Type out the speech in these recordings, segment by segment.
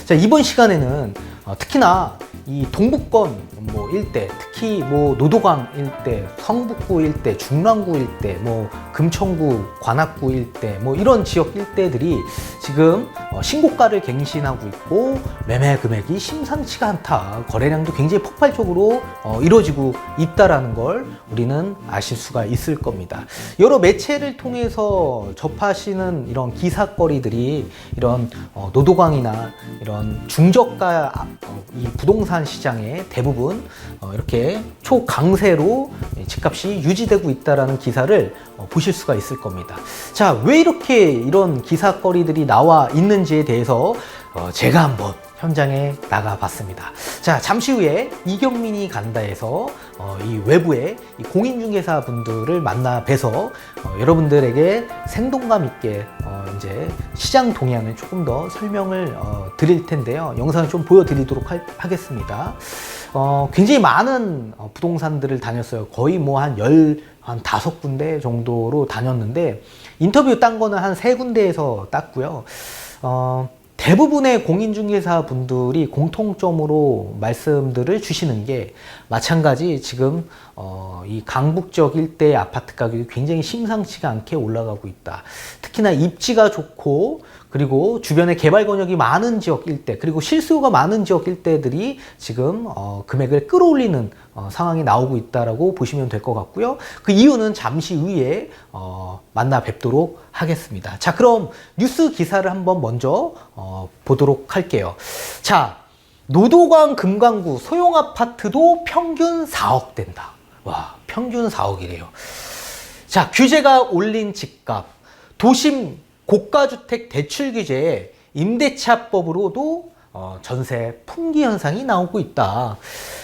자, 이번 시간에는 특히나 이 동북권 뭐 일대, 특히 뭐 노도강 일대, 성북구 일대, 중랑구 일대, 뭐 금천구, 관악구 일대, 뭐 이런 지역 일대들이 지금 신고가를 갱신하고 있고 매매 금액이 심상치가 않다. 거래량도 굉장히 폭발적으로 이루어지고 있다라는 걸 우리는 아실 수가 있을 겁니다. 여러 매체를 통해서 접하시는 이런 기사거리들이 이런 노도강이나 이런 중저가 이 부동산 시장에 대부분 이렇게 초강세로 집값이 유지되고 있다는 기사를 보실 수가 있을 겁니다. 자, 왜 이렇게 이런 기사거리들이 나와 있는지에 대해서 제가 한번 현장에 나가봤습니다. 자, 잠시 후에 이경민이 간다에서 이 외부의 이 공인중개사 분들을 만나 뵈서 여러분들에게 생동감 있게 이제 시장 동향을 조금 더 설명을 드릴 텐데요. 영상을 좀 보여드리도록 하겠습니다. 굉장히 많은 부동산들을 다녔어요. 거의 뭐 한 15군데 정도로 다녔는데 인터뷰 딴 거는 한 3군데에서 땄고요. 대부분의 공인중개사 분들이 공통점으로 말씀들을 주시는 게 마찬가지 지금 이 강북 지역 일대의 아파트 가격이 굉장히 심상치가 않게 올라가고 있다. 특히나 입지가 좋고 그리고 주변에 개발 권역이 많은 지역 일대 그리고 실수요가 많은 지역 일대들이 지금 금액을 끌어올리는 상황이 나오고 있다라고 보시면 될 것 같고요. 그 이유는 잠시 후에 만나 뵙도록 하겠습니다. 자, 그럼 뉴스 기사를 한번 먼저 보도록 할게요. 자, 노도강 금강구 소형 아파트도 평균 4억 된다. 와, 평균 4억이래요. 자, 규제가 올린 집값, 도심 고가주택 대출 규제에 임대차법으로도 전세 품귀 현상이 나오고 있다.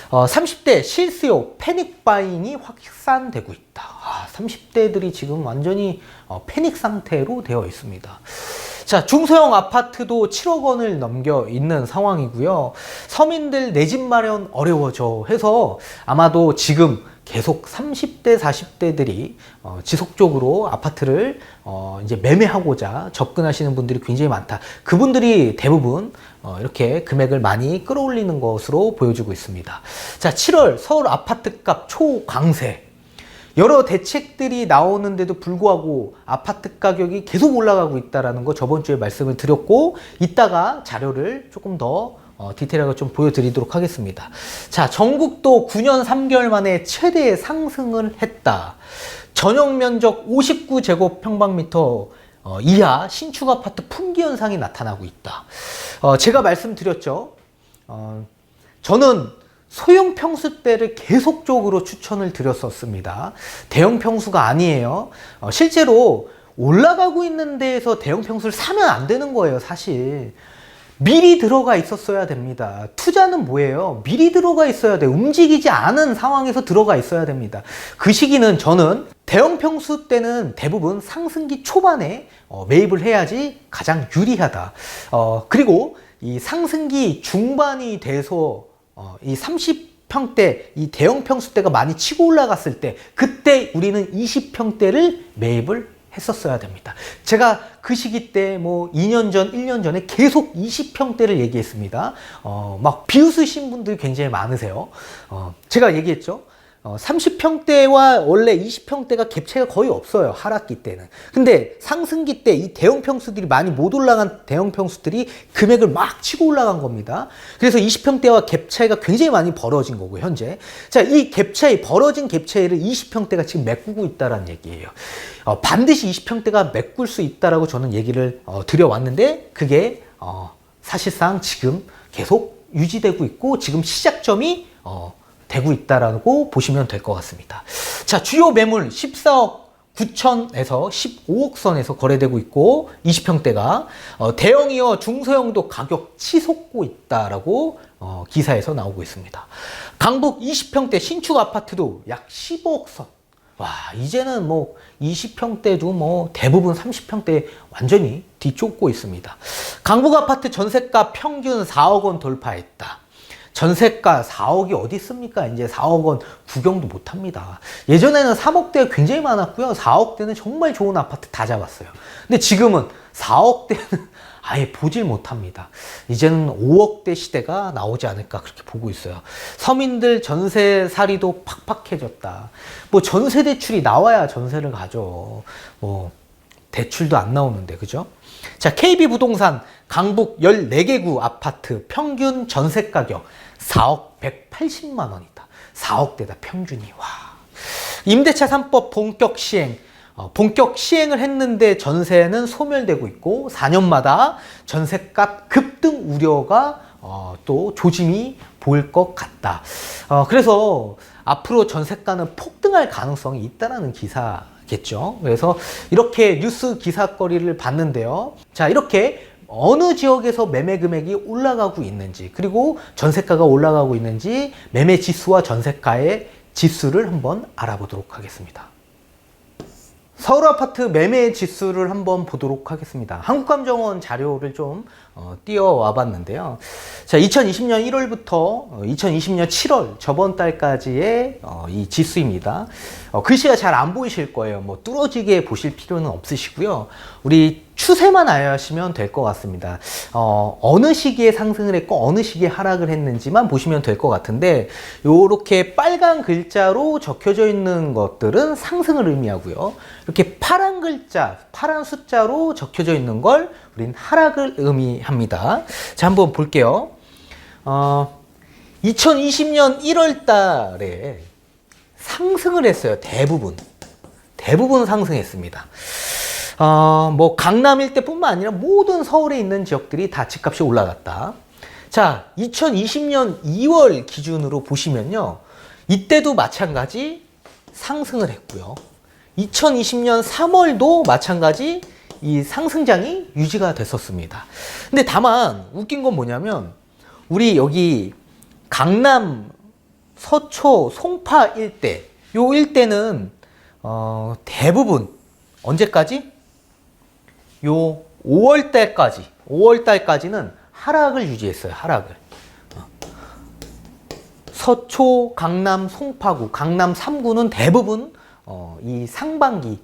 30대 실수요 패닉 바잉이 확산되고 있다. 30대들이 지금 완전히 패닉 상태로 되어 있습니다. 자, 중소형 아파트도 7억 원을 넘겨 있는 상황이고요. 서민들 내 집 마련 어려워져 해서 아마도 지금 계속 30대, 40대들이 지속적으로 아파트를 이제 매매하고자 접근하시는 분들이 굉장히 많다. 그분들이 대부분 이렇게 금액을 많이 끌어올리는 것으로 보여지고 있습니다. 자, 7월 서울 아파트값 초강세. 여러 대책들이 나오는데도 불구하고 아파트 가격이 계속 올라가고 있다는 거 저번 주에 말씀을 드렸고 이따가 자료를 조금 더 디테일하게 좀 보여드리도록 하겠습니다. 자, 전국도 9년 3개월 만에 최대 상승을 했다. 전용 면적 59제곱평방미터 이하 신축 아파트 품귀 현상이 나타나고 있다. 제가 말씀드렸죠. 저는 소형 평수대를 계속적으로 추천을 드렸었습니다. 대형 평수가 아니에요. 실제로 올라가고 있는 데에서 대형 평수를 사면 안 되는 거예요, 사실. 미리 들어가 있었어야 됩니다. 투자는 뭐예요? 미리 들어가 있어야 돼요. 움직이지 않은 상황에서 들어가 있어야 됩니다. 그 시기는 저는 대형 평수 때는 대부분 상승기 초반에 매입을 해야지 가장 유리하다. 그리고 이 상승기 중반이 돼서 이 30평대, 이 대형 평수대가 많이 치고 올라갔을 때 그때 우리는 20평대를 매입을 했었어야 됩니다. 제가 그 시기 때 뭐 2년 전, 1년 전에 계속 20평대를 얘기했습니다. 막 비웃으신 분들이 굉장히 많으세요. 제가 얘기했죠. 30평대와 원래 20평대가 갭 차이가 거의 없어요. 하락기 때는. 근데 상승기 때 이 대형 평수들이 많이 못 올라간 대형 평수들이 금액을 막 치고 올라간 겁니다. 그래서 20평대와 갭 차이가 굉장히 많이 벌어진 거고 현재. 자, 이 갭 차이, 벌어진 갭 차이를 20평대가 지금 메꾸고 있다는 얘기예요. 반드시 20평대가 메꿀 수 있다라고 저는 얘기를 드려왔는데 그게 사실상 지금 계속 유지되고 있고 지금 시작점이 되고 있다라고 보시면 될 것 같습니다. 자, 주요 매물 14억 9천에서 15억 선에서 거래되고 있고 20평대가 대형이요 중소형도 가격 치솟고 있다라고 기사에서 나오고 있습니다. 강북 20평대 신축 아파트도 약 15억 선. 와, 이제는 뭐 20평대도 뭐 대부분 30평대 완전히 뒤쫓고 있습니다. 강북 아파트 전세가 평균 4억 원 돌파했다. 전세가 4억이 어디 있습니까? 이제 4억 원 구경도 못 합니다. 예전에는 3억대가 굉장히 많았고요. 4억대는 정말 좋은 아파트 다 잡았어요. 근데 지금은 4억대는 아예 보질 못합니다. 이제는 5억대 시대가 나오지 않을까 그렇게 보고 있어요. 서민들 전세살이도 팍팍해졌다. 뭐 전세 대출이 나와야 전세를 가죠. 뭐 대출도 안 나오는데, 그죠? 자, KB부동산 강북 14개 구 아파트 평균 전세 가격 4억 180만 원이다. 4억대다 평균이. 와. 임대차 3법 본격 시행. 본격 시행을 했는데 전세는 소멸되고 있고 4년마다 전세값 급등 우려가 또 조짐이 보일 것 같다. 그래서 앞으로 전세가는 폭등할 가능성이 있다라는 기사겠죠. 그래서 이렇게 뉴스 기사거리를 봤는데요. 자, 이렇게 어느 지역에서 매매 금액이 올라가고 있는지, 그리고 전세가가 올라가고 있는지 매매 지수와 전세가의 지수를 한번 알아보도록 하겠습니다. 서울 아파트 매매 지수를 한번 보도록 하겠습니다. 한국감정원 자료를 좀 띄워와 봤는데요. 자, 2020년 1월부터 2020년 7월 저번 달까지의 이 지수입니다. 글씨가 잘 안 보이실 거예요. 뭐 뚫어지게 보실 필요는 없으시고요. 우리 추세만 아시면 될 것 같습니다. 어느 시기에 상승을 했고 어느 시기에 하락을 했는지만 보시면 될 것 같은데, 요렇게 빨간 글자로 적혀져 있는 것들은 상승을 의미하고요. 이렇게 파란 글자, 파란 숫자로 적혀져 있는 걸 우린 하락을 의미합니다. 자, 한번 볼게요. 2020년 1월 달에 상승을 했어요. 대부분 상승했습니다. 뭐 강남 일대뿐만 아니라 모든 서울에 있는 지역들이 다 집값이 올라갔다. 자, 2020년 2월 기준으로 보시면요, 이때도 마찬가지 상승을 했고요. 2020년 3월도 마찬가지 이 상승장이 유지가 됐었습니다. 근데 다만 웃긴 건 뭐냐면, 우리 여기 강남, 서초, 송파 일대, 요 일대는 대부분 언제까지? 요 5월달까지는 하락을 유지했어요. 하락을. 서초, 강남, 송파구, 강남 3구는 대부분 이 상반기,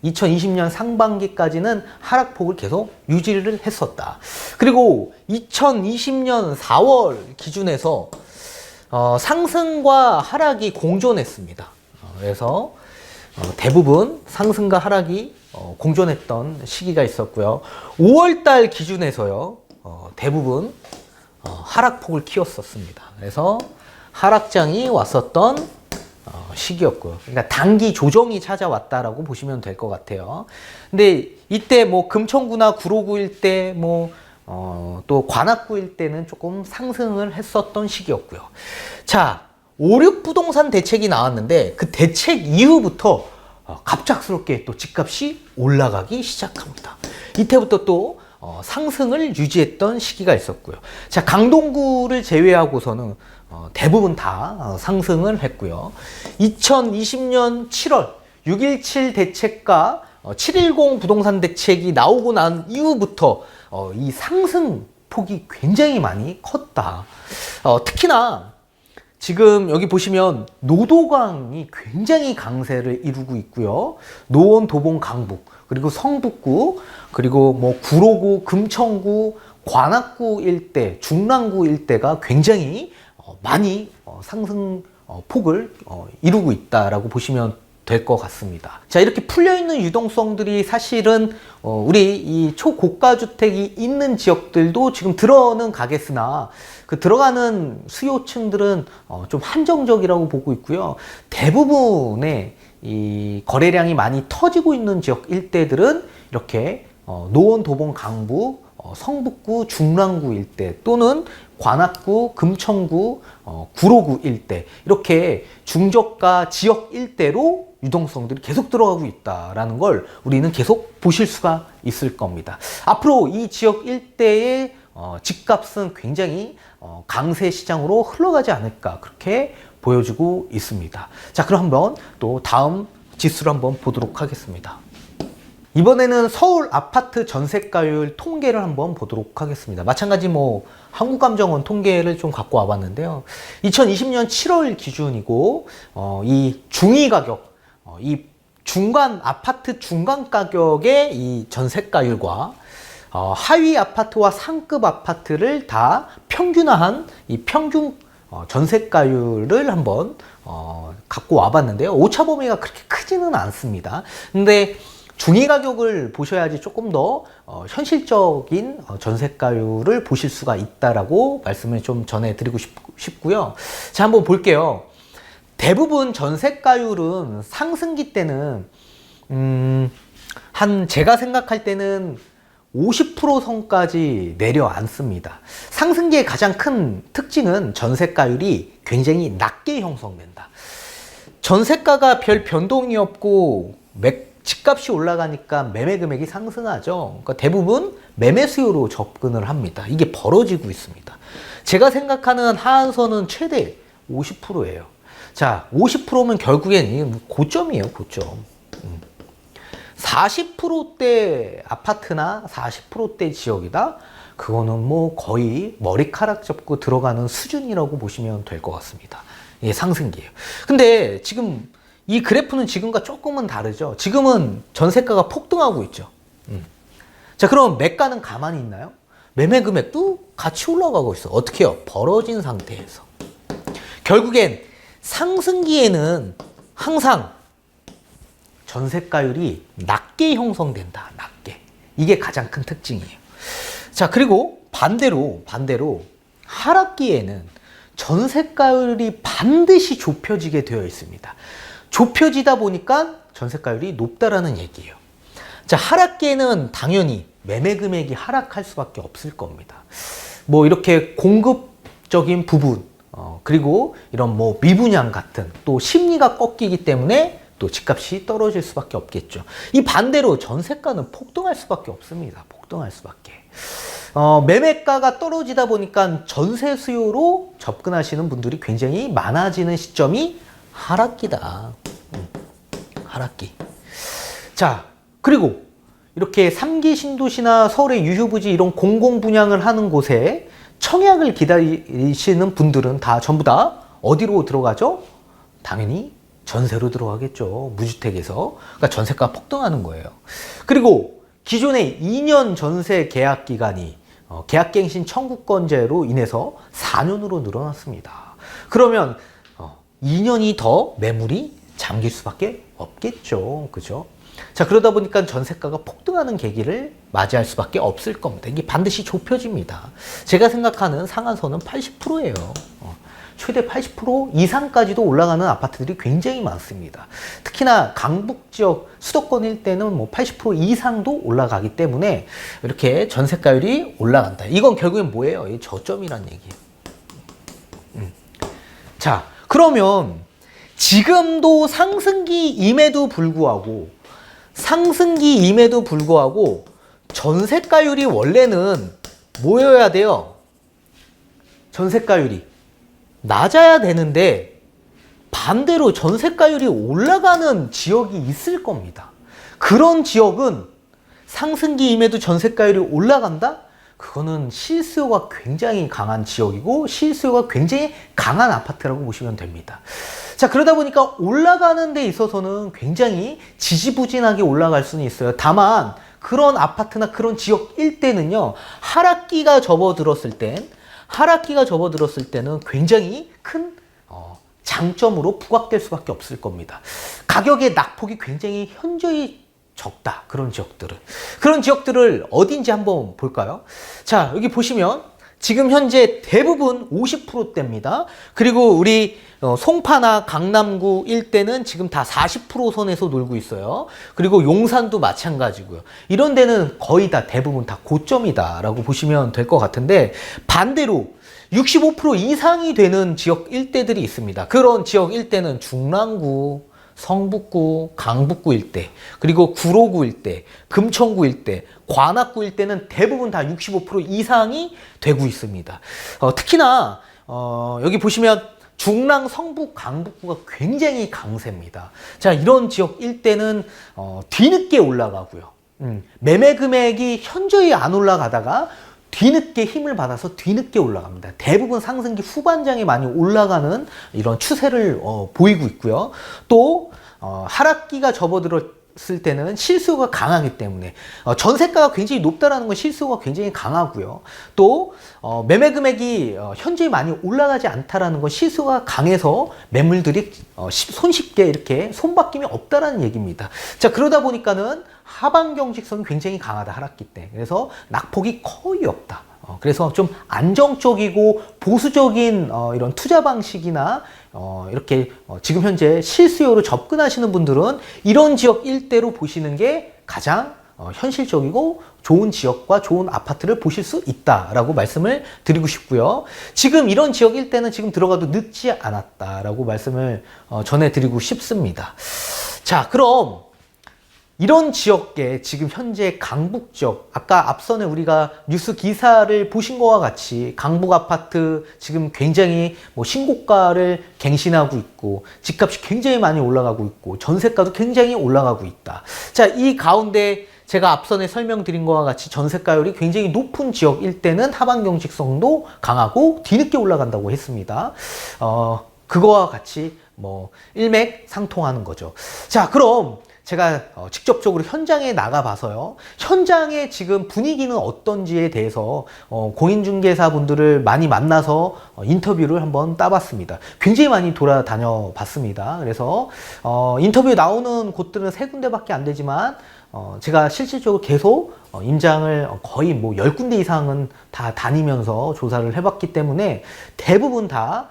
2020년 상반기까지는 하락폭을 계속 유지를 했었다. 그리고 2020년 4월 기준에서 상승과 하락이 공존했습니다. 그래서 대부분 상승과 하락이 공존했던 시기가 있었고요. 5월달 기준에서요, 대부분 하락폭을 키웠었습니다. 그래서 하락장이 왔었던 시기였고요. 그러니까 단기 조정이 찾아왔다라고 보시면 될 것 같아요. 근데 이때 뭐 금천구나 구로구 일대, 또 관악구 일대는 조금 상승을 했었던 시기였고요. 자, 5.6 부동산 대책이 나왔는데 그 대책 이후부터 갑작스럽게 또 집값이 올라가기 시작합니다. 이때부터 또 상승을 유지했던 시기가 있었고요. 자, 강동구를 제외하고서는 대부분 다 상승을 했고요. 2020년 7월 6.17 대책과 7.10 부동산 대책이 나오고 난 이후부터 이 상승 폭이 굉장히 많이 컸다. 특히나 지금 여기 보시면 노도강이 굉장히 강세를 이루고 있고요. 노원, 도봉, 강북, 그리고 성북구, 그리고 뭐 구로구, 금천구, 관악구 일대, 중랑구 일대가 굉장히 많이 상승 폭을 이루고 있다라고 보시면 될 것 같습니다. 자, 이렇게 풀려있는 유동성들이 사실은 우리 이 초고가 주택이 있는 지역들도 지금 들어는 가겠으나 그 들어가는 수요층들은 좀 한정적이라고 보고 있고요. 대부분의 이 거래량이 많이 터지고 있는 지역 일대들은 이렇게 노원, 도봉, 강북, 성북구, 중랑구 일대 또는 관악구, 금천구, 구로구 일대, 이렇게 중저가 지역 일대로 유동성들이 계속 들어가고 있다라는 걸 우리는 계속 보실 수가 있을 겁니다. 앞으로 이 지역 일대의 집값은 굉장히 강세 시장으로 흘러가지 않을까 그렇게 보여주고 있습니다. 자, 그럼 한번 또 다음 지수를 한번 보도록 하겠습니다. 이번에는 서울 아파트 전세가율 통계를 한번 보도록 하겠습니다. 마찬가지 뭐 한국감정원 통계를 좀 갖고 와봤는데요. 2020년 7월 기준이고 이 중위 가격, 이 중간 아파트 중간 가격의 이 전세가율과 하위 아파트와 상급 아파트를 다 평균화한 이 평균 전세가율을 한번 갖고 와봤는데요. 오차 범위가 그렇게 크지는 않습니다. 근데 중위 가격을 보셔야지 조금 더 현실적인 전세가율을 보실 수가 있다라고 말씀을 좀 전해드리고 싶고요. 자, 한번 볼게요. 대부분 전세가율은 상승기 때는 제가 생각할 때는 50% 선까지 내려앉습니다. 상승기의 가장 큰 특징은 전세가율이 굉장히 낮게 형성된다. 전세가가 별 변동이 없고 집값이 올라가니까 매매 금액이 상승하죠. 그러니까 대부분 매매 수요로 접근을 합니다. 이게 벌어지고 있습니다. 제가 생각하는 하한선은 최대 50%예요. 자, 50%면 결국엔 고점이에요, 고점. 40%대 아파트나 40%대 지역이다? 그거는 뭐 거의 머리카락 접고 들어가는 수준이라고 보시면 될 것 같습니다. 이게 상승기예요. 근데 지금 이 그래프는 지금과 조금은 다르죠. 지금은 전세가가 폭등하고 있죠. 자, 그럼 매가는 가만히 있나요? 매매 금액도 같이 올라가고 있어. 어떻게 해요? 벌어진 상태에서. 결국엔 상승기에는 항상 전세가율이 낮게 형성된다. 낮게. 이게 가장 큰 특징이에요. 자, 그리고 반대로 하락기에는 전세가율이 반드시 좁혀지게 되어 있습니다. 좁혀지다 보니까 전세가율이 높다라는 얘기예요. 자, 하락기에는 당연히 매매 금액이 하락할 수밖에 없을 겁니다. 뭐 이렇게 공급적인 부분, 그리고 이런 뭐 미분양 같은 또 심리가 꺾이기 때문에 또 집값이 떨어질 수밖에 없겠죠. 이 반대로 전세가는 폭등할 수밖에 없습니다. 폭등할 수밖에. 매매가가 떨어지다 보니까 전세 수요로 접근하시는 분들이 굉장히 많아지는 시점이 하락기다. 하락기. 자, 그리고 이렇게 3기 신도시나 서울의 유휴부지 이런 공공분양을 하는 곳에 청약을 기다리시는 분들은 다 전부 다 어디로 들어가죠? 당연히 전세로 들어가겠죠. 무주택에서. 그러니까 전세가 폭등하는 거예요. 그리고 기존의 2년 전세 계약 기간이 계약갱신 청구권제로 인해서 4년으로 늘어났습니다. 그러면 2년이 더 매물이 잠길 수밖에 없겠죠. 그죠? 자, 그러다 보니까 전세가가 폭등하는 계기를 맞이할 수밖에 없을 겁니다. 이게 반드시 좁혀집니다. 제가 생각하는 상한선은 80%예요. 최대 80% 이상까지도 올라가는 아파트들이 굉장히 많습니다. 특히나 강북 지역 수도권 일대는 뭐 80% 이상도 올라가기 때문에 이렇게 전세가율이 올라간다. 이건 결국엔 뭐예요? 이 저점이란 얘기예요. 자, 그러면 지금도 상승기임에도 불구하고 전세가율이 원래는 뭐여야 돼요? 전세가율이 낮아야 되는데 반대로 전세가율이 올라가는 지역이 있을 겁니다. 그런 지역은 상승기임에도 전세가율이 올라간다? 그거는 실수요가 굉장히 강한 지역이고 실수요가 굉장히 강한 아파트라고 보시면 됩니다. 자, 그러다 보니까 올라가는 데 있어서는 굉장히 지지부진하게 올라갈 수는 있어요. 다만 그런 아파트나 그런 지역 일대는요, 하락기가 접어들었을 때는 굉장히 큰 장점으로 부각될 수밖에 없을 겁니다. 가격의 낙폭이 굉장히 현저히 적다. 그런 지역들을 어딘지 한번 볼까요? 자, 여기 보시면 지금 현재 대부분 50%대입니다. 그리고 우리 송파나 강남구 일대는 지금 다 40% 선에서 놀고 있어요. 그리고 용산도 마찬가지고요. 이런 데는 거의 다 대부분 다 고점이다라고 보시면 될 것 같은데, 반대로 65% 이상이 되는 지역 일대들이 있습니다. 그런 지역 일대는 중랑구, 성북구, 강북구 일대, 그리고 구로구 일대, 금천구 일대, 관악구 일대는 대부분 다 65% 이상이 되고 있습니다. 특히나 여기 보시면 중랑, 성북, 강북구가 굉장히 강세입니다. 자, 이런 지역 일대는 뒤늦게 올라가고요. 매매 금액이 현저히 안 올라가다가 뒤늦게 힘을 받아서 뒤늦게 올라갑니다. 대부분 상승기 후반장에 많이 올라가는 이런 추세를 보이고 있고요. 또 하락기가 접어들었 봤을 때는 실수요가 강하기 때문에 전세가가 굉장히 높다라는 건 실수요가 굉장히 강하고요. 또 매매 금액이 현재 많이 올라가지 않다라는 건 실수요가 강해서 매물들이 손쉽게 이렇게 손바뀜이 없다라는 얘기입니다. 자, 그러다 보니까는 하방 경직성이 굉장히 강하다, 하락기 때. 그래서 낙폭이 거의 없다. 그래서 좀 안정적이고 보수적인 이런 투자 방식이나 이렇게 지금 현재 실수요로 접근하시는 분들은 이런 지역 일대로 보시는 게 가장 현실적이고 좋은 지역과 좋은 아파트를 보실 수 있다라고 말씀을 드리고 싶고요. 지금 이런 지역 일대는 지금 들어가도 늦지 않았다라고 말씀을 전해드리고 싶습니다. 자, 그럼 이런 지역에 지금 현재 강북 지역, 아까 앞선에 우리가 뉴스 기사를 보신 것과 같이 강북 아파트 지금 굉장히 신고가를 갱신하고 있고 집값이 굉장히 많이 올라가고 있고 전세가도 굉장히 올라가고 있다. 자, 이 가운데 제가 앞선에 설명드린 것과 같이 전세가율이 굉장히 높은 지역 일대는 하방 경직성도 강하고 뒤늦게 올라간다고 했습니다. 그거와 같이 일맥상통하는 거죠. 자, 그럼 제가 직접적으로 현장에 나가봐서요. 현장의 지금 분위기는 어떤지에 대해서 공인중개사 분들을 많이 만나서 인터뷰를 한번 따봤습니다. 굉장히 많이 돌아다녀 봤습니다. 그래서 인터뷰에 나오는 곳들은 3군데밖에 안 되지만 제가 실질적으로 계속 임장을 거의 10군데 이상은 다 다니면서 조사를 해봤기 때문에 대부분 다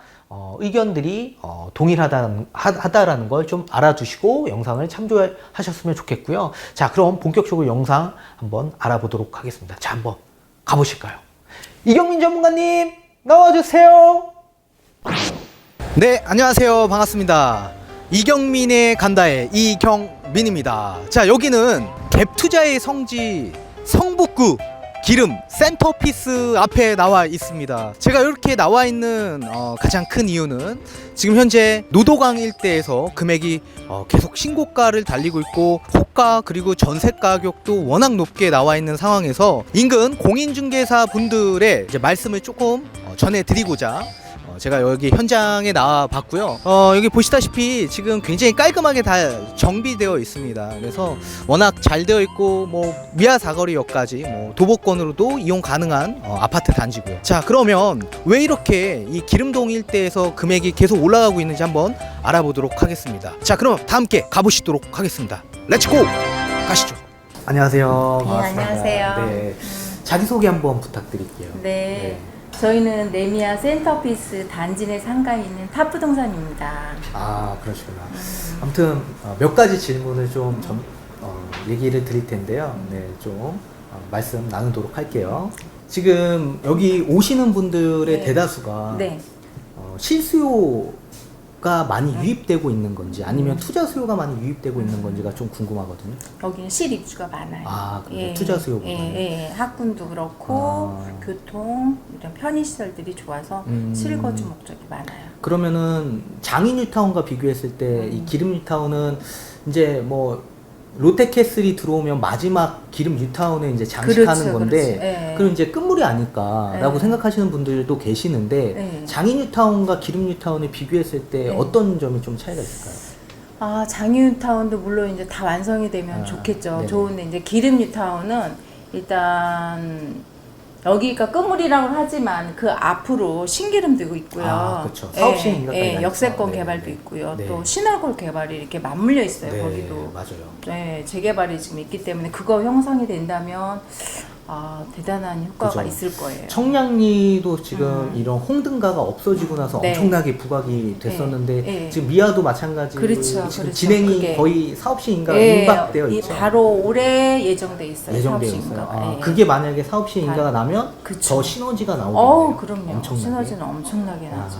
의견들이 동일하다라는 걸 좀 알아두시고 영상을 참조하셨으면 좋겠고요. 자, 그럼 본격적으로 영상 한번 알아보도록 하겠습니다. 자, 한번 가보실까요? 이경민 전문가님 나와주세요. 네, 안녕하세요. 반갑습니다. 이경민의 간다의 이경민입니다. 자, 여기는 갭투자의 성지 성북구 기름 센터피스 앞에 나와 있습니다. 제가 이렇게 나와 있는 가장 큰 이유는 지금 현재 노도강 일대에서 금액이 계속 신고가를 달리고 있고 호가 그리고 전세 가격도 워낙 높게 나와 있는 상황에서 인근 공인중개사 분들의 이제 말씀을 조금 전해드리고자 제가 여기 현장에 나와 봤고요. 여기 보시다시피 지금 굉장히 깔끔하게 다 정비되어 있습니다. 그래서 워낙 잘 되어 있고 미아 사거리역까지 도보권으로도 이용 가능한 아파트 단지고요. 자, 그러면 왜 이렇게 이 기름동 일대에서 금액이 계속 올라가고 있는지 한번 알아보도록 하겠습니다. 자, 그럼 다 함께 가보시도록 하겠습니다. 렛츠고! 가시죠. 안녕하세요. 네, 반갑습니다. 안녕하세요. 네, 자기소개 한번 부탁드릴게요. 네. 저희는 네미아 센터피스 단지 내 상가에 있는 탑부동산입니다. 아, 그러시구나. 아무튼 몇 가지 질문을 좀 얘기를 드릴 텐데요. 네, 좀 말씀 나누도록 할게요. 지금 여기 오시는 분들의 네. 대다수가 네. 실수요가 많이 유입되고 있는 건지 아니면 투자 수요가 많이 유입되고 있는 건지가 좀 궁금하거든요. 여기는 실입주가 많아요. 아, 그래요? 투자 수요보다는? 예. 학군도 그렇고 교통, 이런 편의시설들이 좋아서 실거주 목적이 많아요. 그러면은 장인 뉴타운과 비교했을 때 이 기름 뉴타운은 이제 롯데캐슬이 들어오면 마지막 기름 뉴타운에 이제 장식하는 그렇죠, 건데 그렇죠. 예. 그럼 이제 끝물이 아닐까라고 예. 생각하시는 분들도 계시는데 예. 장인 뉴타운과 기름 뉴타운을 비교했을 때 예. 어떤 점이 좀 차이가 있을까요? 아, 장유타운도 물론 이제 다 완성이 되면 좋겠죠. 네네. 좋은데 이제 기름 뉴타운은 일단 여기가 끝물이라고 하지만 그 앞으로 신기름도 있고요. 아, 그렇죠. 사업 시행인가 역세권 네. 개발도 있고요. 네. 또 신월골 개발이 이렇게 맞물려 있어요. 네, 거기도. 맞아요. 네, 재개발이 지금 있기 때문에 그거 형성이 된다면 대단한 효과가 그죠. 있을 거예요. 청량리도 지금 이런 홍등가가 없어지고 나서 네. 엄청나게 부각이 됐었는데 네. 지금 미아도 마찬가지로 그렇죠, 지금 그렇죠. 진행이 그게. 거의 사업 시행인가가 예, 임박되어 있죠. 바로 올해 예정돼 있어요. 예정되어 사업 있어요. 시행가가. 예. 그게 만약에 사업 시행인가가 나면 그쵸. 더 시너지가 나오겠네요. 그럼요. 엄청나게. 시너지는 엄청나게 나죠.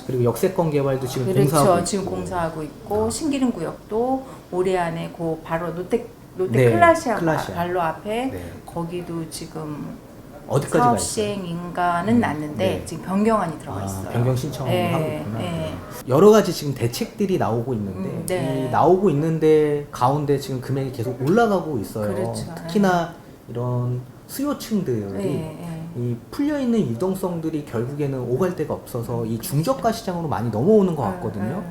그리고 역세권 개발도 지금 그렇죠. 공사하고 지금 있고. 공사하고 있고 신기름 구역도 올해 안에 바로 롯데 네, 클라시아 클라시아. 발로 앞에 네. 거기도 지금 어디까지 사업 가 있어요? 시행 인가는 났는데 네. 지금 변경안이 들어가 있어요. 변경 신청을 네, 하고 있구나. 네. 여러 가지 지금 대책들이 나오고 있는데 네. 이 나오고 있는데 가운데 지금 금액이 계속 올라가고 있어요. 그렇죠. 특히나 이런 수요층들이 네. 이 풀려 있는 유동성들이 결국에는 오갈 데가 없어서 이 중저가 시장으로 많이 넘어오는 것 같거든요.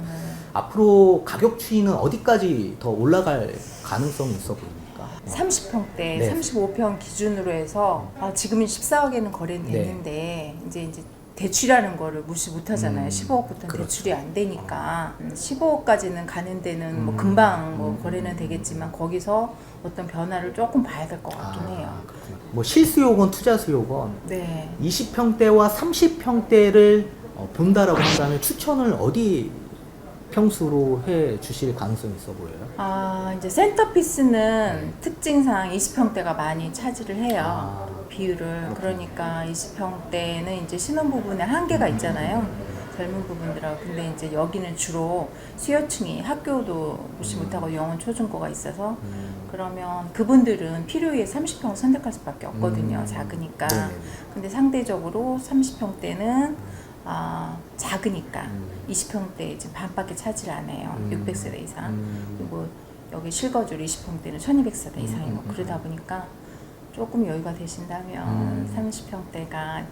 앞으로 가격 추이는 어디까지 더 올라갈 가능성이 있어 보입니까? 30평대, 네. 35평 기준으로 해서 지금은 14억에는 거래는 네. 됐는데 이제 대출이라는 거를 무시 못 하잖아요. 15억부터는 그렇죠. 대출이 안 되니까 15억까지는 가는 데는 뭐 금방 뭐 거래는 되겠지만 거기서 어떤 변화를 조금 봐야 될 것 같긴 해요. 그렇구나. 뭐 실수요건 투자 수요건 네. 20평대와 30평대를 본다라고 한다면 추천을 어디 평수로 해 주실 가능성이 있어 보여요? 이제 센터피스는 특징상 20평대가 많이 차지를 해요. 비율을. 그러니까 20평대는 이제 신혼부부의 한계가 있잖아요. 젊은 부분들하고. 근데 이제 여기는 주로 수요층이 학교도 무시 못하고 영어 초중고가 있어서 그러면 그분들은 필요에 30평을 선택할 수밖에 없거든요. 작으니까. 네네네. 근데 상대적으로 30평대는 작으니까 20평대 지금 반밖에 차지를 안 해요. 600세대 이상. 그리고 여기 실거주로 20평대는 1200세대 이상이고 그러다 보니까 조금 여유가 되신다면 30평대가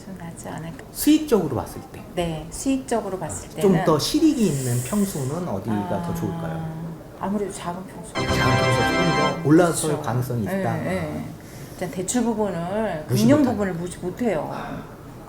좀 낫지 않을까. 수익적으로 봤을 때. 네, 수익적으로 봤을 때는 좀 더 실익이 있는 평수는 어디가 더 좋을까요? 아무래도 작은 평수. 작은 평수가 조금 더 올라설 그렇죠. 가능성이 있다. 네. 일단 대출 부분을, 무시 금융 못하네. 부분을 무시 못해요.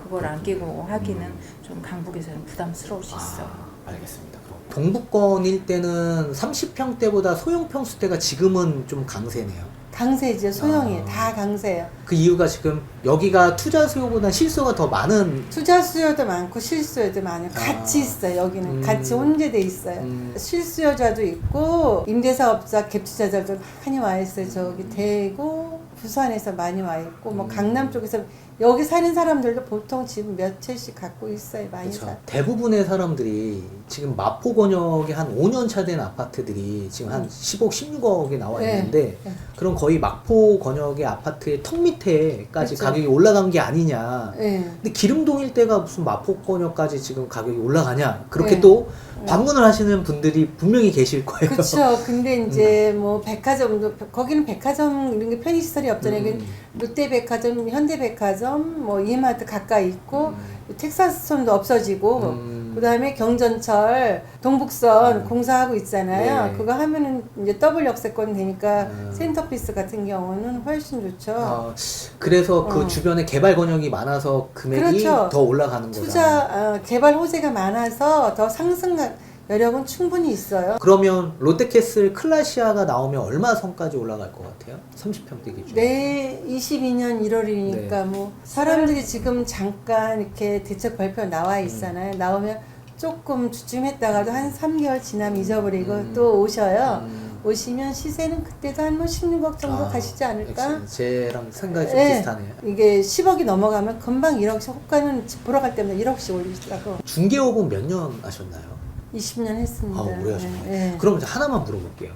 그걸 안 끼고 하기는 좀 강북에서는 부담스러울 수 있어. 알겠습니다. 그럼 동북권 일대는 30평대보다 소형 평수대가 지금은 좀 강세네요. 강세죠. 소형이 다 강세예요. 그 이유가 지금 여기가 투자 수요보다 실수가 더 많은. 투자 수요도 많고 실수요도 많아요. 같이 있어요. 여기는 같이 혼재돼 있어요. 실수요자도 있고 임대사업자 갭투자자도 많이 와 있어요. 저기 대구, 부산에서 많이 와 있고 뭐 강남 쪽에서 여기 사는 사람들도 보통 집 몇 채씩 갖고 있어요. 많이 그렇죠. 사. 대부분의 사람들이 지금 마포 권역에 한 5년 차 된 아파트들이 지금 한 10억, 16억에 나와 네. 있는데 네. 그럼 거의 마포 권역의 아파트의 턱 밑에까지 그렇죠. 가격이 올라간 게 아니냐. 네. 근데 기름동 일대가 무슨 마포 권역까지 지금 가격이 올라가냐. 그렇게 네. 또 반문을 하시는 분들이 분명히 계실 거예요. 그렇죠. 근데 이제 뭐 백화점도 거기는 백화점 이런 게 편의시설이 없잖아요. 여기는 롯데백화점, 현대백화점, 뭐 이마트 가까이 있고 텍사스촌도 없어지고 그다음에 경전철, 동북선 공사하고 있잖아요. 네. 그거 하면은 이제 더블 역세권 되니까 센터피스 같은 경우는 훨씬 좋죠. 그래서 그 주변에 개발 권역이 많아서 금액이 그렇죠. 더 올라가는 거다. 투자 개발 호재가 많아서 더 상승 여력은 충분히 있어요. 그러면 롯데캐슬 클라시아가 나오면 얼마 선까지 올라갈 것 같아요? 30평대 기준. 내 22년 1월이니까 네. 뭐 사람들이 지금 잠깐 이렇게 대책 발표 나와 있잖아요. 나오면 조금 주춤했다가도 한 3개월 지나면 잊어버리고 또 오셔요. 오시면 시세는 그때도 한 뭐 16억 정도 가시지 않을까? 역시 제랑 생각이 좀 네. 비슷하네요. 이게 10억이 넘어가면 금방 1억씩 호가는 집 보러 갈 때마다 1억씩 올리시더라고. 중개업은 몇 년 하셨나요? 20년 했습니다. 오래 하셨네. 네. 그럼 이제 하나만 물어볼게요.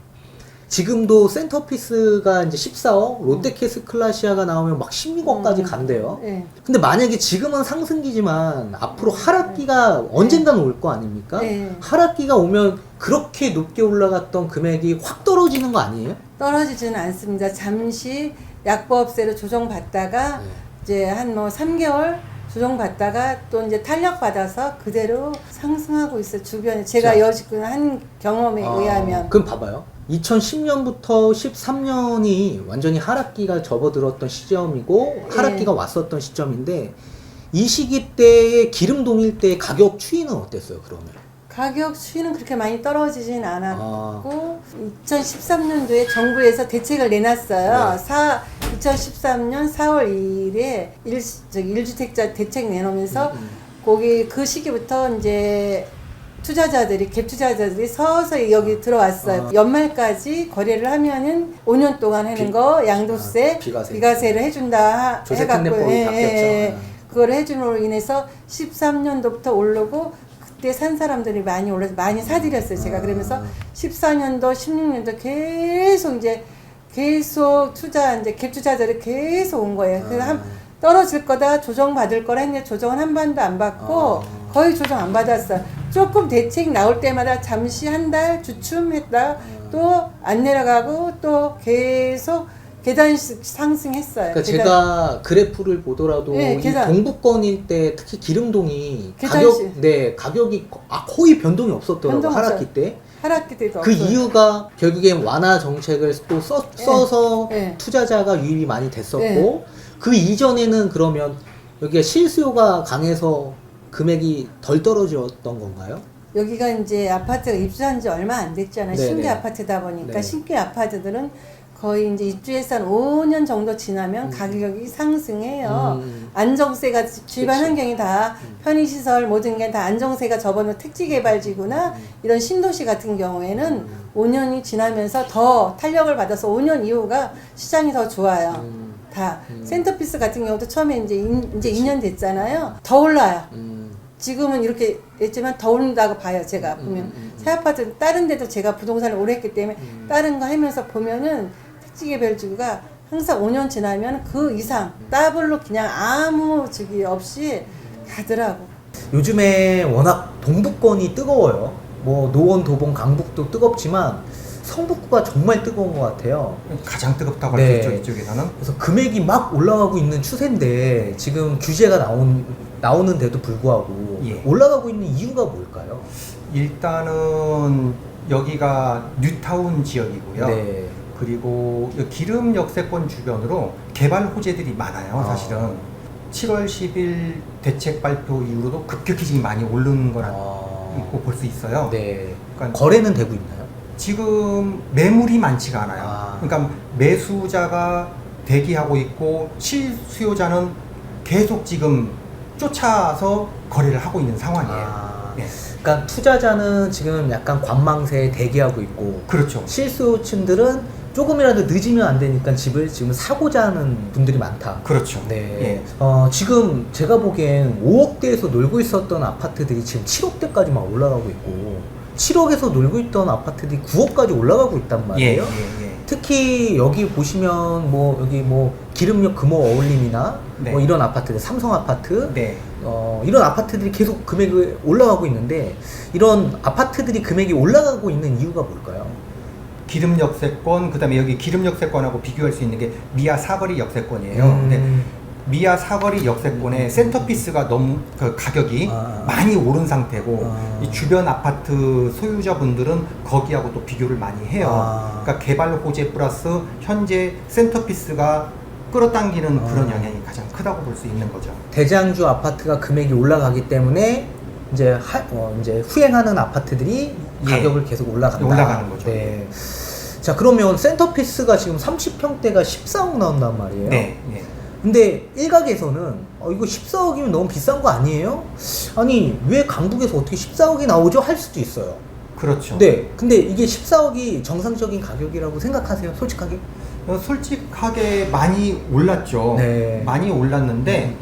지금도 센터피스가 이제 14억, 롯데캐슬 클라시아가 나오면 막 16억까지 간대요. 네. 근데 만약에 지금은 상승기지만 앞으로 하락기가 언젠가는 올 거 아닙니까? 네. 하락기가 오면 그렇게 높게 올라갔던 금액이 확 떨어지는 거 아니에요? 떨어지지는 않습니다. 잠시 약보업세로 조정받다가 네. 이제 한 뭐 3개월 조정받다가 또 이제 탄력받아서 그대로 상승하고 있어요. 주변에 제가 자. 여직군 한 경험에 의하면 그럼 봐봐요. 2010년부터 13년이 완전히 하락기가 접어들었던 시점이고 하락기가 왔었던 시점인데 이 시기 때의 기름동 일대의 가격 추이는 어땠어요, 그러면? 가격 추이는 그렇게 많이 떨어지진 않았고 2013년도에 정부에서 대책을 내놨어요. 2013년 4월 2일에 1주택자 대책 내놓으면서 거기 그 시기부터 이제 투자자들이 갭 투자자들이 서서히 여기 들어왔어요. 연말까지 거래를 하면은 5년 동안 하는 거 양도세, 비과세를 해준다 조세특례법이 바뀌었죠. 그걸 해줌으로 인해서 13년도부터 오르고 그때 산 사람들이 많이 올라서 많이 사들였어요. 제가 그러면서 14년도, 16년도 계속 투자 이제 갭 투자자들이 계속 온 거예요. 그래서 떨어질 거다 조정받을 거라 했는데 조정은 한 번도 안 받고 거의 조정 안 받았어요. 조금 대책 나올 때마다 잠시 한 달 주춤했다 또 안 내려가고 또 계속 계단식 상승했어요. 그러니까 제가 그래프를 보더라도 네, 이 계단. 동북권일 때 특히 기름동이 계단식. 가격이 거의 변동이 없었더라고요. 변동 하락기 없어요. 때. 하락기 때도 그 없어요. 이유가 결국엔 완화 정책을 또 써서 네. 투자자가 유입이 많이 됐었고 네. 그 이전에는 그러면 여기가 실수요가 강해서 금액이 덜 떨어졌던 건가요? 여기가 이제 아파트가 입주한 지 얼마 안 됐잖아요. 네네. 신규 아파트다 보니까 네. 신규 아파트들은 거의 이제 입주해서 한 5년 정도 지나면 가격이 상승해요. 안정세가 주변 그치. 환경이 다 편의시설 모든 게 다 안정세가 저번에 택지개발지구나 이런 신도시 같은 경우에는 5년이 지나면서 더 탄력을 받아서 5년 이후가 시장이 더 좋아요. 다 센터피스 같은 경우도 처음에 이제 2년 됐잖아요. 더 올라요. 지금은 이렇게 했지만 더 오른다고 봐요. 제가 보면 새 아파트 다른 데도 제가 부동산을 오래 했기 때문에 다른 거 하면서 보면은 택지개발지구가 항상 5년 지나면 그 이상 더블로 그냥 아무 적이 없이 가더라고. 요즘에 워낙 동북권이 뜨거워요. 뭐 노원, 도봉, 강북도 뜨겁지만 성북구가 정말 뜨거운 것 같아요. 가장 뜨겁다고 할 수 있죠, 이쪽에서는. 그래서 금액이 막 올라가고 있는 추세인데 지금 규제가 나오는데도 불구하고 예. 올라가고 있는 이유가 뭘까요? 일단은 여기가 뉴타운 지역이고요. 네. 그리고 이 기름 역세권 주변으로 개발 호재들이 많아요, 사실은. 7월 10일 대책 발표 이후로도 급격히 지금 많이 오르는 거라고 볼 수 있어요. 네. 그러니까 거래는 되고 있나요? 지금 매물이 많지가 않아요. 아. 그러니까 매수자가 대기하고 있고 실수요자는 계속 지금 쫓아서 거래를 하고 있는 상황이에요. 예. 그러니까 투자자는 지금 약간 관망세에 대기하고 있고 그렇죠. 실수요층들은 조금이라도 늦으면 안 되니까 집을 지금 사고자 하는 분들이 많다. 그렇죠. 네. 예. 지금 제가 보기엔 5억대에서 놀고 있었던 아파트들이 지금 7억대까지 막 올라가고 있고 7억에서 놀고 있던 아파트들이 9억까지 올라가고 있단 말이에요. 예. 특히 여기 보시면 뭐 여기 뭐 기름역 금호 어울림이나 네. 뭐 이런 아파트들 삼성 아파트 네. 이런 아파트들이 계속 금액이 올라가고 있는데 이런 아파트들이 금액이 올라가고 있는 이유가 뭘까요? 기름 역세권, 그다음에 여기 기름 역세권하고 비교할 수 있는 게 미아 사거리 역세권이에요. 근데 미아 사거리 역세권의 센터피스가 너무 그 가격이 많이 오른 상태고 이 주변 아파트 소유자분들은 거기하고 또 비교를 많이 해요. 그러니까 개발 호재 플러스 현재 센터피스가 끌어당기는 그런 영향이 가장 크다고 볼 수 있는 거죠. 대장주 아파트가 금액이 올라가기 때문에 이제 이제 후행하는 아파트들이 예. 가격을 계속 올라간다. 올라가는 거죠. 네. 자, 그러면 센터피스가 지금 30평대가 14억 나온단 말이에요. 네. 네. 근데 일각에서는 이거 14억이면 너무 비싼 거 아니에요? 아니 왜 강북에서 어떻게 14억이 나오죠? 할 수도 있어요. 그렇죠. 네. 근데 이게 14억이 정상적인 가격이라고 생각하세요? 솔직하게? 솔직하게 많이 올랐죠. 네. 많이 올랐는데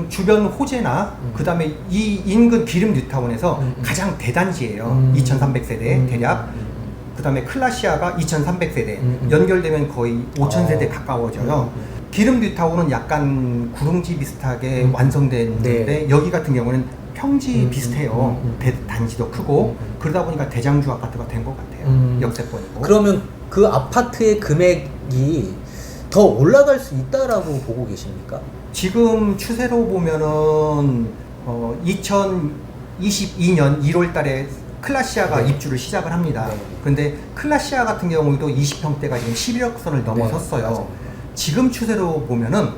주변 호재나 그다음에 이 인근 기름 뉴타운에서 가장 대단지예요. 2300세대 대략. 그다음에 클라시아가 2300세대. 연결되면 거의 5000세대 가까워져요. 기름 뉴타운은 약간 구릉지 비슷하게 완성됐는데 네. 여기 같은 경우는 평지 비슷해요. 단지도 크고 그러다 보니까 대장주 아파트가 된 것 같아요. 역세권이고. 그러면 그 아파트의 금액이 더 올라갈 수 있다라고 보고 계십니까? 지금 추세로 보면은 2022년 1월 달에 클라시아가 네. 입주를 시작을 합니다. 네. 근데 클라시아 같은 경우도 20평대가 지금 11억 선을 넘어섰어요. 네, 맞아요. 지금 추세로 보면은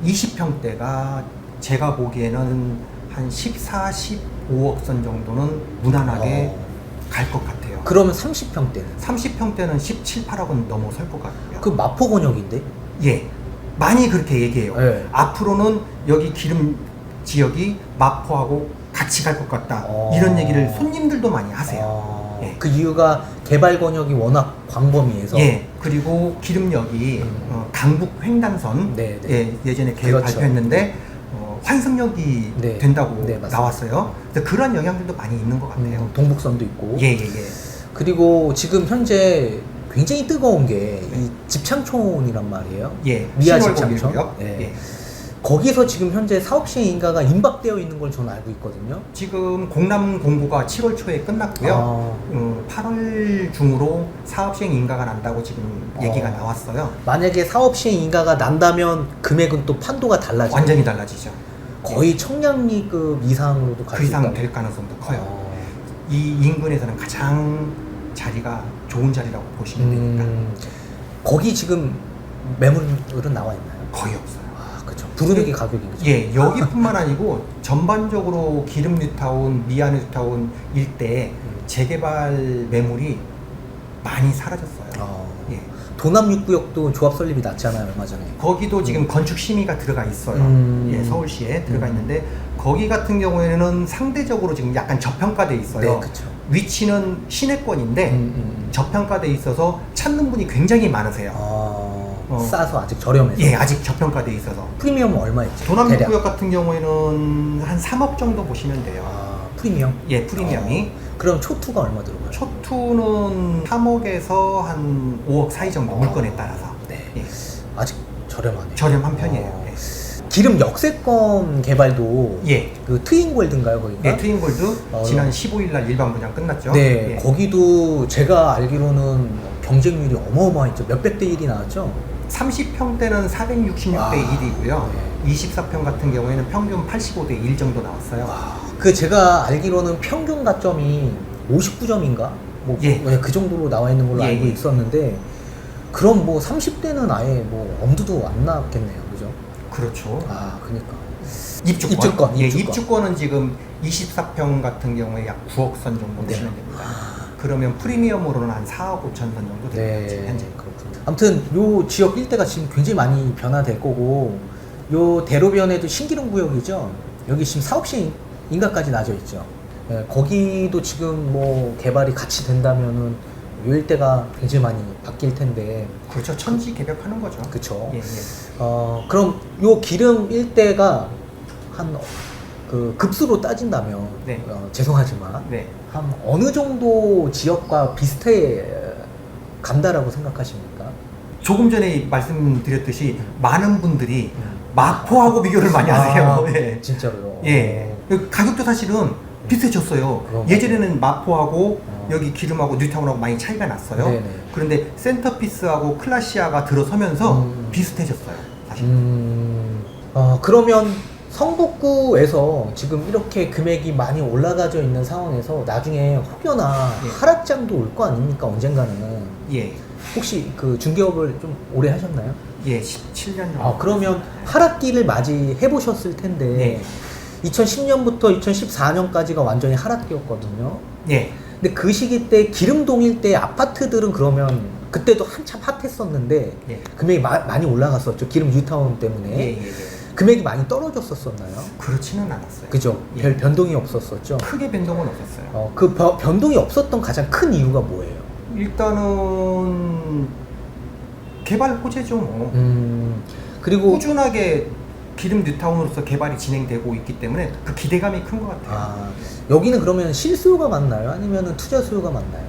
20평대가 제가 보기에는 한 14, 15억 선 정도는 무난하게 갈 것 같아요. 그러면 30평대는? 30평대는 17, 8억은 넘어설 것 같고요. 그 마포권역인데? 예, 많이 그렇게 얘기해요. 네. 앞으로는 여기 기름 지역이 마포하고 같이 갈 것 같다. 이런 얘기를 손님들도 많이 하세요. 예. 그 이유가 개발 권역이 워낙 광범위해서. 예, 그리고 기름역이 강북 횡단선 네, 네. 예, 예전에 계획 그렇죠. 발표했는데 환승역이 네. 된다고 네, 맞습니다. 나왔어요. 그래서 그런 영향들도 많이 있는 것 같아요. 동북선도 있고. 예. 그리고 지금 현재 굉장히 뜨거운 게 이 집창촌이란 말이에요. 예, 미아 신월곡이고요. 집창촌. 예. 예. 거기서 지금 현재 사업 시행 인가가 임박되어 있는 걸 저는 알고 있거든요. 지금 공람 공고가 7월 초에 끝났고요. 8월 중으로 사업 시행 인가가 난다고 지금 얘기가 나왔어요. 만약에 사업 시행 인가가 난다면 금액은 또 판도가 달라지죠. 완전히 달라지죠. 거의 청량리급 이상으로도 갈 그 수 이상 있다. 될 가능성도 커요. 이 인근에서는 가장 자리가 좋은 자리라고 보시면 됩니다. 거기 지금 매물은 나와 있나요? 거의 없어요. 아, 그렇죠. 부르는 게 가격인 거죠. 예, 여기뿐만 아니고 전반적으로 기름 뉴타운, 미아 뉴타운 일대에 재개발 매물이 많이 사라졌어요. 예. 도남 6구역도 조합 설립이 났잖아요, 얼마 전에. 거기도 지금 건축 심의가 들어가 있어요. 예, 서울시에 들어가 있는데 거기 같은 경우에는 상대적으로 지금 약간 저평가돼 있어요. 네, 그렇죠. 위치는 시내권인데 저평가돼 있어서 찾는 분이 굉장히 많으세요. 싸서 아직 저렴해서. 예, 아직 저평가돼 있어서. 프리미엄은 얼마였죠? 도남 대략. 6구역 같은 경우에는 한 3억 정도 보시면 돼요. 프리미엄? 예, 프리미엄이. 그럼 초투가 얼마 들어가요? 초투는 3억에서 한 5억 사이 정도 물건에 따라서. 네. 예, 아직 저렴하네요. 저렴한 편이에요. 예. 기름 역세권 개발도 예. 그 트윈골드인가요, 거기가? 네, 트윈골드 지난 15일 날 일반 분양 끝났죠. 네, 예. 거기도 제가 알기로는 경쟁률이 어마어마했죠. 몇백 대 1이 나왔죠. 30평대는 466대 1이고요. 네. 24평 같은 경우에는 평균 85대 1 정도 나왔어요. 그 제가 알기로는 평균 가점이 59점인가? 뭐 예. 그 정도로 나와 있는 걸로 예, 알고 예. 있었는데 그럼 뭐 30대는 아예 뭐 엄두도 안 났겠네요. 그죠? 그렇죠. 그러니까. 입주권. 예, 입주권. 입주권은 지금 24평 같은 경우에 약 9억 선 정도 네. 보시면 됩니다. 그러면 프리미엄으로는 한 4억 5천 선 정도 됩니다. 지금 현재. 그렇군요. 아무튼 요 지역 일대가 지금 굉장히 많이 변화될 거고 요 대로변에도 신기름 구역이죠. 여기 지금 사업시 인가까지 나져 있죠. 예, 거기도 지금 뭐 개발이 같이 된다면은 요 일대가 굉장히 많이 바뀔 텐데. 그렇죠. 천지 개벽하는 거죠. 그쵸. 예, 예. 그럼 요 기름 일대가 한 그 급수로 따진다면 네. 죄송하지만 네. 한 어느 정도 지역과 비슷해 간다라고 생각하십니까? 조금 전에 말씀드렸듯이 많은 분들이 마포하고 비교를 많이 하세요. 예. 진짜로요? 예. 가격도 사실은 비슷해졌어요. 그런가요? 예전에는 마포하고 여기 기름하고 뉴타운하고 많이 차이가 났어요. 네네. 그런데 센터피스하고 클라시아가 들어서면서 비슷해졌어요. 사실. 그러면 성북구에서 지금 이렇게 금액이 많이 올라가져 있는 상황에서 나중에 혹여나 예. 하락장도 올 거 아닙니까? 언젠가는. 예. 혹시 그 중개업을 좀 오래 하셨나요? 예, 17년 정도. 그러면 하락기를 맞이해 보셨을 텐데 네. 2010년부터 2014년까지가 완전히 하락기였거든요. 예. 근데 그 시기 때 기름동일 때 아파트들은 그러면 그때도 한참 핫했었는데 예. 금액이 많이 올라갔었죠. 기름 뉴타운 때문에. 예, 예, 예. 금액이 많이 떨어졌었나요? 그렇지는 않았어요. 그죠? 예. 별 변동이 없었었죠. 크게 변동은 없었어요. 그 변동이 없었던 가장 큰 이유가 뭐예요? 일단은 개발 호재죠. 뭐. 그리고 꾸준하게 기름 뉴타운으로서 개발이 진행되고 있기 때문에 그 기대감이 큰 것 같아요. 여기는 그러면 실수요가 많나요? 아니면 투자 수요가 많나요?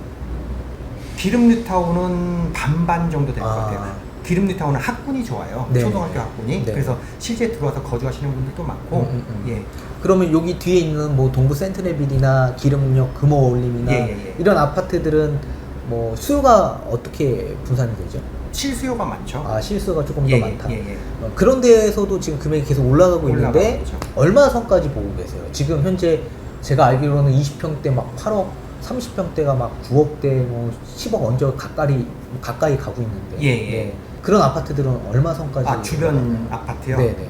기름 뉴타운은 반반 정도 될 것 아. 같아요. 기름 뉴타운은 학군이 좋아요. 네. 초등학교 학군이. 네. 그래서 실제 들어와서 거주하시는 분들도 많고. 예. 그러면 여기 뒤에 있는 뭐 동부 센트레빌이나 기름역 금호올림이나 예, 예, 예. 이런 아파트들은 뭐 수요가 어떻게 분산이 되죠? 실수요가 많죠. 실수요가 조금 예, 더 많다. 예, 예. 그런 데에서도 지금 금액이 계속 올라가고 있는데 올라가고 있죠. 얼마 선까지 보고 계세요? 지금 현재 제가 알기로는 20평대 막 8억, 30평대가 막 9억대, 뭐 10억 언저 가까이 가고 있는데. 예, 예. 그런 아파트들은 얼마 선까지? 주변 아파트요? 네네.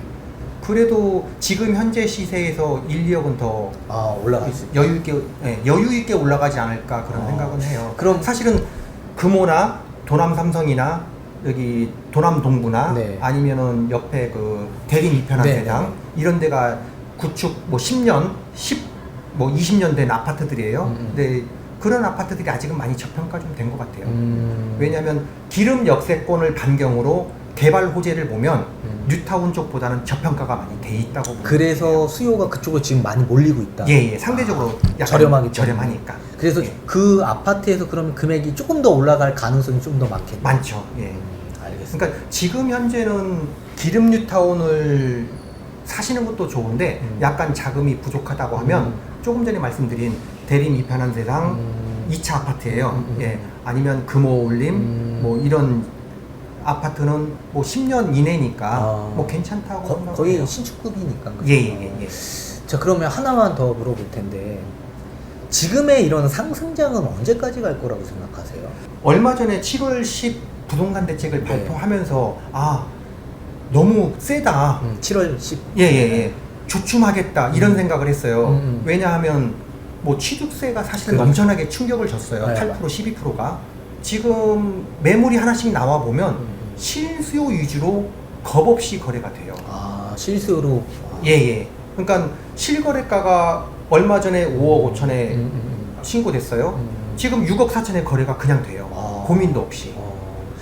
그래도 지금 현재 시세에서 1, 2억은 더 올라갈 수 있다. 여유 있게 올라가지 않을까 그런 생각은 해요. 그럼 사실은 금호나 도남 삼성이나 여기 도남 동부나 네. 아니면은 옆에 그 대림 이편한 네, 세상 네. 이런 데가 구축 뭐 10년, 20년 된 아파트들이에요. 근데 그런 아파트들이 아직은 많이 저평가 좀 된 것 같아요. 왜냐하면 기름 역세권을 반경으로 개발 호재를 보면 뉴타운 쪽보다는 저평가가 많이 돼 있다고 보면 그래서 돼요. 수요가 그쪽으로 지금 많이 몰리고 있다. 예, 상대적으로 약간 저렴하기 때문에. 저렴하니까. 그래서 예. 그 아파트에서 그러면 금액이 조금 더 올라갈 가능성이 좀 더 많겠네요. 많죠. 예. 알겠습니다. 그러니까 지금 현재는 기름 뉴타운을 사시는 것도 좋은데 약간 자금이 부족하다고 하면 조금 전에 말씀드린 대림 이편한 세상 2차 아파트예요. 예, 아니면 금호 올림 뭐 이런 아파트는 뭐 10년 이내니까 뭐 괜찮다고 생각해요. 거의 신축급이니까. 예예예. 자, 그러면 하나만 더 물어볼 텐데 지금의 이런 상승장은 언제까지 갈 거라고 생각하세요? 얼마 전에 7월 10 부동산 대책을 발표하면서 아 너무 세다. 7월 10. 예예예. 주춤하겠다 이런 생각을 했어요. 음. 왜냐하면 뭐 취득세가 사실 그렇죠. 넘쳐나게 충격을 줬어요. 네, 8% 12%가 지금 매물이 하나씩 나와 보면 실수요 위주로 겁 없이 거래가 돼요. 아, 실수로. 예예. 그러니까 실거래가가 얼마 전에 5억 5천에 신고됐어요. 지금 6억 4천에 거래가 그냥 돼요. 아. 고민도 없이.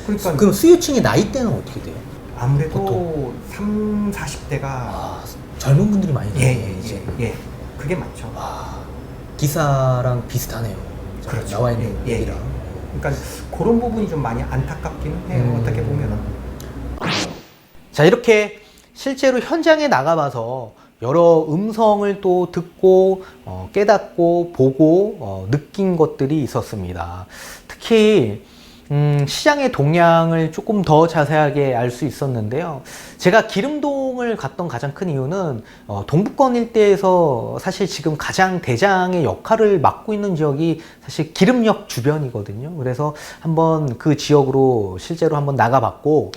그러니까 그럼 수요층의 나이대는 어떻게 돼요? 아무래도 보통. 3, 40대가 아, 젊은 분들이 많이 예, 들어요, 예, 이제. 예, 예. 그게 맞죠. 아, 기사랑 비슷하네요. 그렇죠. 나와 있는 예, 예. 얘기랑. 그러니까 그런 부분이 좀 많이 안타깝기는 해요. 어떻게 보면은. 자, 이렇게 실제로 현장에 나가봐서 여러 음성을 또 듣고 깨닫고 보고 느낀 것들이 있었습니다. 특히 시장의 동향을 조금 더 자세하게 알 수 있었는데요. 제가 기름동을 갔던 가장 큰 이유는 동북권 일대에서 사실 지금 가장 대장의 역할을 맡고 있는 지역이 사실 기름역 주변이거든요. 그래서 한번 그 지역으로 실제로 한번 나가봤고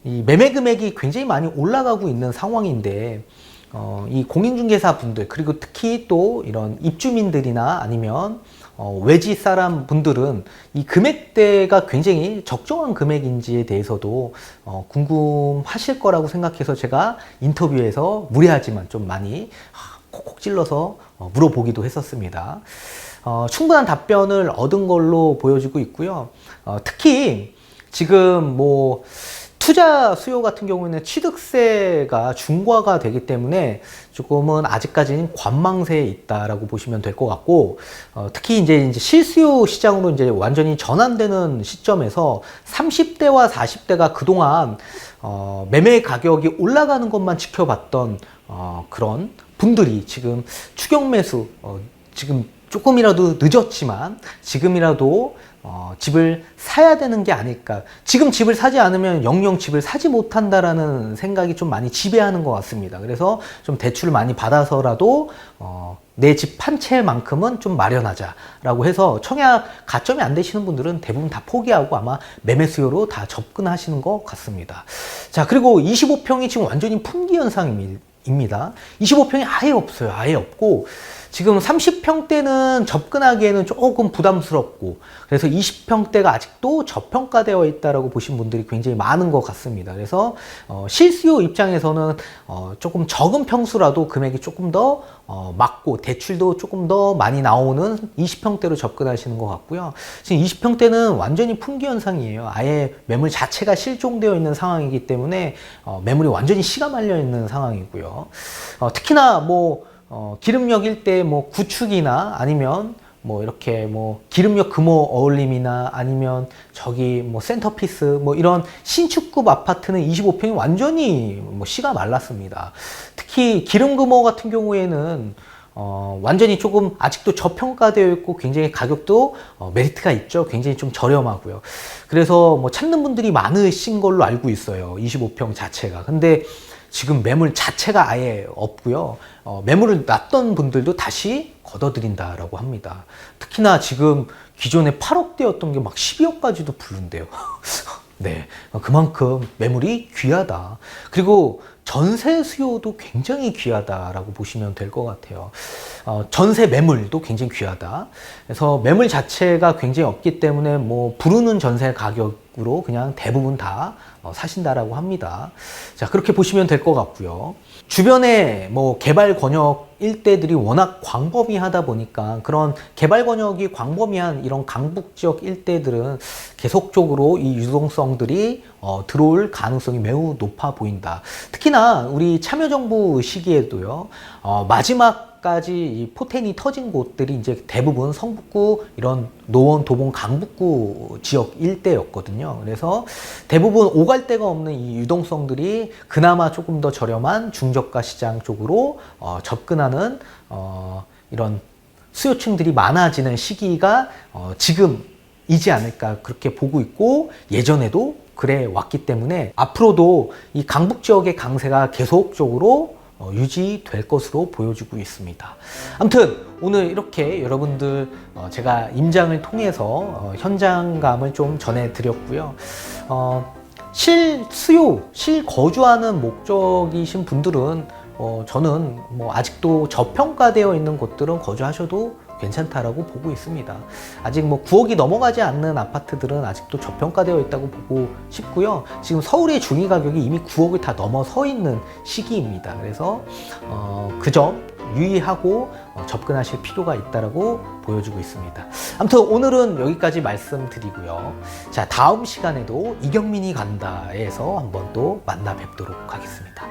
이 매매 금액이 굉장히 많이 올라가고 있는 상황인데 이 공인중개사 분들 그리고 특히 또 이런 입주민들이나 아니면 외지 사람 분들은 이 금액대가 굉장히 적정한 금액인지에 대해서도 궁금하실 거라고 생각해서 제가 인터뷰에서 무례하지만 좀 많이 콕콕 찔러서 물어보기도 했었습니다. 충분한 답변을 얻은 걸로 보여지고 있고요. 특히 지금 뭐 투자 수요 같은 경우에는 취득세가 중과가 되기 때문에 조금은 아직까지는 관망세에 있다라고 보시면 될 것 같고, 특히 이제 실수요 시장으로 이제 완전히 전환되는 시점에서 30대와 40대가 그동안 매매 가격이 올라가는 것만 지켜봤던 그런 분들이 지금 추격 매수, 지금 조금이라도 늦었지만 지금이라도 집을 사야 되는 게 아닐까. 지금 집을 사지 않으면 영영 집을 사지 못한다라는 생각이 좀 많이 지배하는 것 같습니다. 그래서 좀 대출을 많이 받아서라도 내 집 한 채만큼은 좀 마련하자라고 해서 청약 가점이 안 되시는 분들은 대부분 다 포기하고 아마 매매 수요로 다 접근하시는 것 같습니다. 자, 그리고 25평이 지금 완전히 품귀 현상입니다. 25평이 아예 없어요. 아예 없고 지금 30평대는 접근하기에는 조금 부담스럽고 그래서 20평대가 아직도 저평가되어 있다라고 보신 분들이 굉장히 많은 것 같습니다. 그래서 실수요 입장에서는 조금 적은 평수라도 금액이 조금 더 맞고 대출도 조금 더 많이 나오는 20평대로 접근하시는 것 같고요. 지금 20평대는 완전히 품귀 현상이에요. 아예 매물 자체가 실종되어 있는 상황이기 때문에 매물이 완전히 씨가 말려 있는 상황이고요. 특히나 뭐 기름역 일대 뭐 구축이나 아니면 뭐 이렇게 뭐 기름역 금호 어울림이나 아니면 저기 뭐 센터피스 뭐 이런 신축급 아파트는 25평이 완전히 뭐 씨가 말랐습니다. 특히 기름금호 같은 경우에는 완전히 조금 아직도 저평가되어 있고 굉장히 가격도 메리트가 있죠. 굉장히 좀 저렴하고요. 그래서 뭐 찾는 분들이 많으신 걸로 알고 있어요. 25평 자체가. 근데 지금 매물 자체가 아예 없고요. 매물을 놨던 분들도 다시 걷어들인다라고 합니다. 특히나 지금 기존에 8억대였던 게 막 12억까지도 부른대요. 네, 그만큼 매물이 귀하다. 그리고 전세 수요도 굉장히 귀하다라고 보시면 될 것 같아요. 전세 매물도 굉장히 귀하다. 그래서 매물 자체가 굉장히 없기 때문에 뭐 부르는 전세 가격으로 그냥 대부분 다 사신다라고 합니다. 자, 그렇게 보시면 될 것 같고요. 주변에 뭐 개발 권역 일대들이 워낙 광범위하다 보니까 그런 개발 권역이 광범위한 이런 강북 지역 일대들은 계속적으로 이 유동성들이 들어올 가능성이 매우 높아 보인다. 특히나 우리 참여정부 시기에도요, 마지막 마지막까지 이 포텐이 터진 곳들이 이제 대부분 성북구 이런 노원, 도봉, 강북구 지역 일대였거든요. 그래서 대부분 오갈 데가 없는 이 유동성들이 그나마 조금 더 저렴한 중저가 시장 쪽으로 접근하는 이런 수요층들이 많아지는 시기가 지금이지 않을까 그렇게 보고 있고, 예전에도 그래 왔기 때문에 앞으로도 이 강북 지역의 강세가 계속적으로 유지될 것으로 보여지고 있습니다. 아무튼 오늘 이렇게 여러분들 제가 임장을 통해서 현장감을 좀 전해드렸고요. 실수요, 실거주하는 목적이신 분들은 저는 뭐 아직도 저평가되어 있는 곳들은 거주하셔도 괜찮다라고 보고 있습니다. 아직 뭐 9억이 넘어가지 않는 아파트들은 아직도 저평가되어 있다고 보고 싶고요. 지금 서울의 중위 가격이 이미 9억을 다 넘어서 있는 시기입니다. 그래서 그 점 유의하고 접근하실 필요가 있다라고 보여주고 있습니다. 아무튼 오늘은 여기까지 말씀드리고요. 자, 다음 시간에도 이경민이 간다에서 한번 또 만나 뵙도록 하겠습니다.